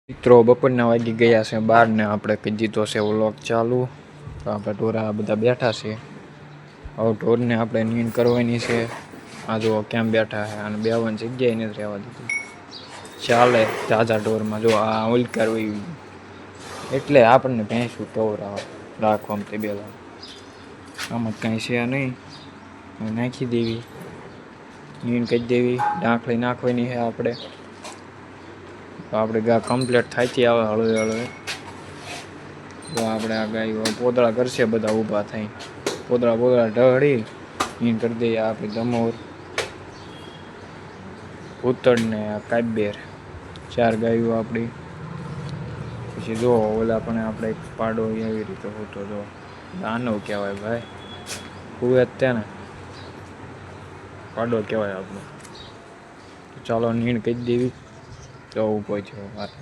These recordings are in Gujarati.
મિત્રો બપોરના વાગી ગયા છે 12 ને આપણે કહી દીધો છે વ્લોગ ચાલુ. તો આપણે ઢોરા બધા બેઠા છે. હવે ઢોરને આપણે નીંદ કરવાની છે. આ જો કેમ બેઠા છે અને બેવાની જગ્યાએ નથી રહેવા દીધી. ચાલે તાજા ઢોરમાં જો આ ઓલકાર હોય એટલે આપણને ભેંસું રાખવામાં તે બેલા આમાં કાંઈ છે નહીં. નાખી દેવી, નીંદ કરી દેવી, ડાંખળી નાખવાની છે આપણે. તો આપણે ગા કમ્પ્લીટ થાકી આવે હળવે હળવે. તો આપણે આ ગાય પોદળા કરશે બધા ઊભા થઈ. પોદળા ઢળી નીંદ કરી દઈએ. આપણી દમોર, ઉત્તર ને કાબ્યર 4 ગાયો આપણી. પછી જો ઓલા પણ આપણે પાડો એવી રીતે હોતો જો દાનવ કહેવાય ભાઈ. કુવે જ તેને પાડો કહેવાય આપણો. ચાલો નીંદ કરી દેવી. તો ઊભો થયો વાત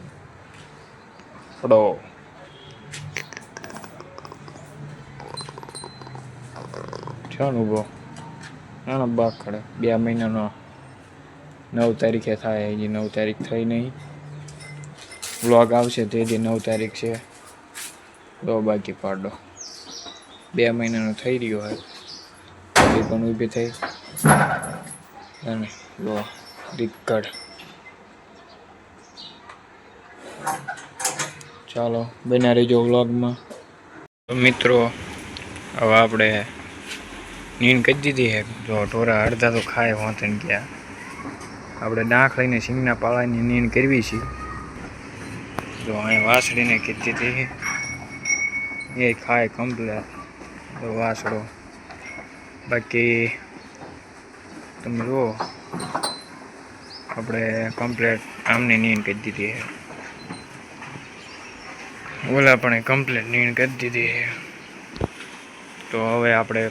પડો થયો ને ઊભો નાનો બાગ ખડે 2 મહિનાનો 9 તારીખે થાય. હજી 9 તારીખ થઈ નહીં. વ્લોગ આવશે તે દી 9 તારીખ છે. દો બાકી પાડો 2 મહિનાનો થઈ રહ્યો હોય એ પણ ઊભી થઈ અને લો દીકડ. ચાલો બના રહેજો વ્લોગમાં. મિત્રો હવે આપણે નીંદ કરી દીધી છે. જો ઢોરા અડધા તો ખાય હોતન ગયા. આપણે ડાંખ લઈને સિંગના પાળાની નીંદ કરવી છે. જો અહીંયા વાસળીને કીધી હતી એ ખાય કમ્પ્લેટ વાસળો. બાકી તમે જુઓ આપણે કમ્પ્લેટ આમની નીંદ કરી દીધી છે. ઓલા પણ કમ્પ્લેટ નીંદ કરી દીધી છે. તો હવે આપણે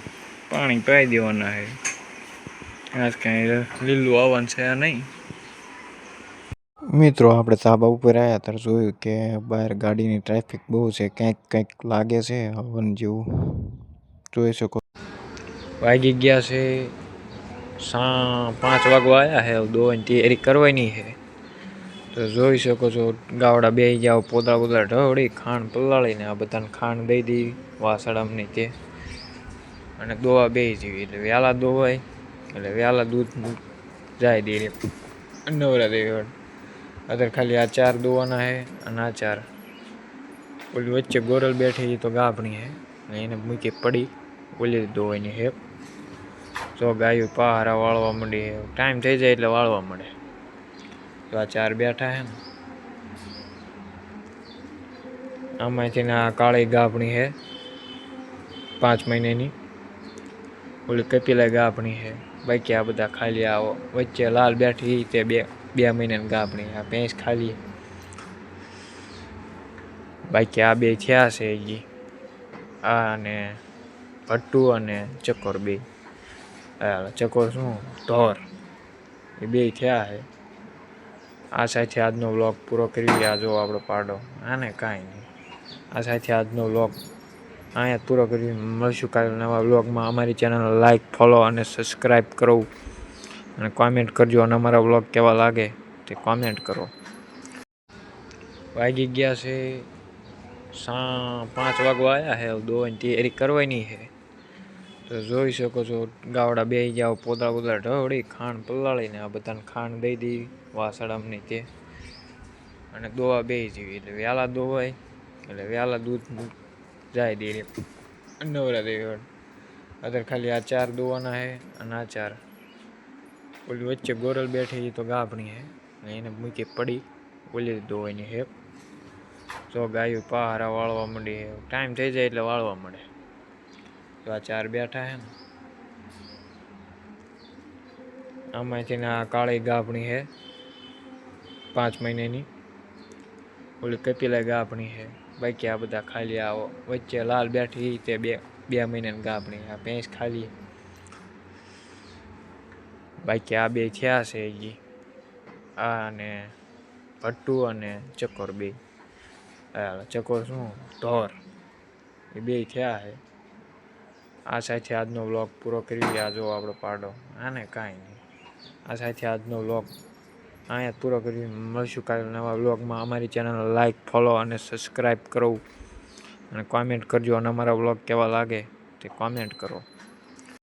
પાણી પાઈ દેવાના છે. આજ કાંઈ લીલું આવવાનું છે નહીં. મિત્રો આપણે ધાબા ઉપર આવ્યા ત્યારે જોયું કે બહાર ગાડીની ટ્રાફિક બહુ છે. કંઈક લાગે છે હવન જેવું જોઈ શકો. વાગી ગયા છે 5 વાગવા આવ્યા છે. દોવાની તૈયારી કરવાની છે. તો જોઈ શકો છો ગાવડા બેસી જાવ પોદળા ઢળી ખાંડ પલાળીને આ બધાને ખાંડ દઈ દેવી વાસળામની તે અને દોવા બેસી જવી. એટલે વહેલા દોવાય એટલે વહેલા દૂધ જાય દે નવરા દેવી. અત્યારે ખાલી આ 4 દોવાના છે અને આ 4 ઓલી વચ્ચે ગોરલ બેઠી તો ગાભણી છે એને મૂકી પડી ઓલી દોવાની છે. જો ગાયું પહારા વાળવા માંડી. ટાઈમ થઈ જાય એટલે વાળવા મળે. તો આ 4 બેઠા છે ને આમાંથી આ કાળી ગાભણી છે 5 મહિનાની. ઓલી કપિલા ગાભણી છે. બાકી આ બધા ખાલી આવો વચ્ચે લાલ બેઠી તે 2 મહિનાની ગાભણી. આ ભેંસ ખાલી. બાકી આ 2 થયા છે હજી. આ અને ભટ્ટુ અને ચકોર 2. ચકોર શું ઢોર એ 2 થયા છે. આ સાથે આજનો વ્લોગ પૂરો કરી. આ જો આપણો પાડો આને કાંઈ નહીં. આ સાથે આજનો વ્લોગ અહીંયા પૂરો કરી. મળશું કાલે નવા વ્લોગમાં. અમારી ચેનલ લાઈક ફોલો અને સબસ્ક્રાઈબ કરો અને કોમેન્ટ કરજો. અને અમારા વ્લોગ કેવા લાગે તે કોમેન્ટ કરો. વાગી ગયા છે 5 વાગવા આવ્યા છે. દોવાની તૈયારી કરવાની છે. તો જોઈ શકો છો ગાવડા બેસી જાવ પોદળા ઢળી ખાંડ પલાળીને આ બધાને ખાંડ દઈ દેવી વાસળામની તે અને દોવા બેસી જવી. એટલે વહેલા દોવાય એટલે વહેલા દૂધ જાય દે નવરા દેવી. અત્યારે ખાલી આ 4 દોવાના છે અને આ 4 ઓલી વચ્ચે ગોરલ બેઠી તો ગાભણી છે એને મૂકી પડી ઓલી દોવાની છે. જો ગાયું પહારા વાળવા માંડી. ટાઈમ થઈ જાય એટલે વાળવા મળે. તો આ 4 બેઠા છે ને આમાંથી આ કાળી ગાભણી છે 5 મહિનાની. ઓલી કપિલા ગાભણી છે. બાકી આ બધા ખાલી આવો વચ્ચે લાલ બેઠી તે 2 મહિનાની ગાભણી. આ ભેંસ ખાલી. બાકી આ 2 થયા છે હજી. આ અને ભટ્ટુ અને ચકોર 2. ચકોર શું ઢોર એ 2 થયા છે. આ સાથે આજનો વ્લોગ પૂરો કરી. આ જો આપણો પાડો આને કાંઈ નહીં. આ સાથે આજનો વ્લોગ અહીંયા પૂરો કરી મળશું કાલે નવા વ્લોગમાં. અમારી ચેનલ લાઈક, ફોલો અને સબસ્ક્રાઈબ કરો અને કોમેન્ટ કરજો અને અમારા વ્લોગ કેવા લાગે તે કોમેન્ટ કરો.